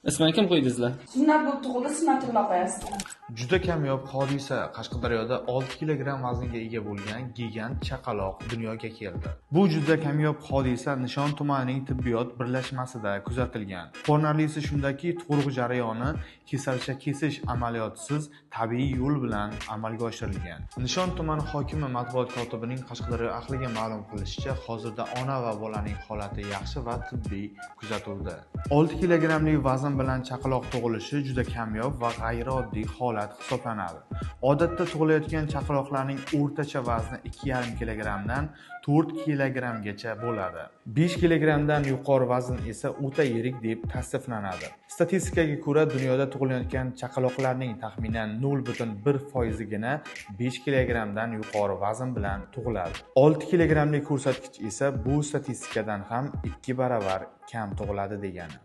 Ismini kim qo'ydingizlar? Sunnat bo'lib tug'ildi, Sunnatullo qo'yasizlar. Juda kamyob hodisa. Qashqadaryoda 6 kilogramm vaznga ega bo'lgan gigant chaqaloq dunyoga keldi. Bu juda kamyob hodisa Nishon tumanining tibbiyot birlashmasida kuzatilgan. Quvonarlisi shundaki, tug'ruq jarayoni kesilcha kesish amaliyotisiz tabiiy yo'l bilan amalga oshirilgan. Nishon tumani hokimi matbuot kotibining Qashqadaryo ahliga ma'lum qilishicha, hozirda ona va bolaning holati yaxshi va tibbiy kuzatuvda. 6 kilogrammlik vazn bilan chaqaloq tug'ilishi juda kamyob va g'ayrioddiy holat hisoblanadi. Odatda tug'ilayotgan chaqaloqlarning o'rtacha vazni 2,5 kilogrammdan 4 kilogrammgacha bo'ladi. 5 kilogrammdan yuqori vazn esa o'ta yirik deb tasniflanadi. Statistikaga ko'ra, dunyoda tug'ilayotgan chaqaloqlarning taxminan 0,1%gina 5 kilogrammdan yuqori vazn bilan tug'iladi. 6 kilogrammlik ko'rsatkich esa bu statistikadan ham 2 baravar kam tug'iladi degani.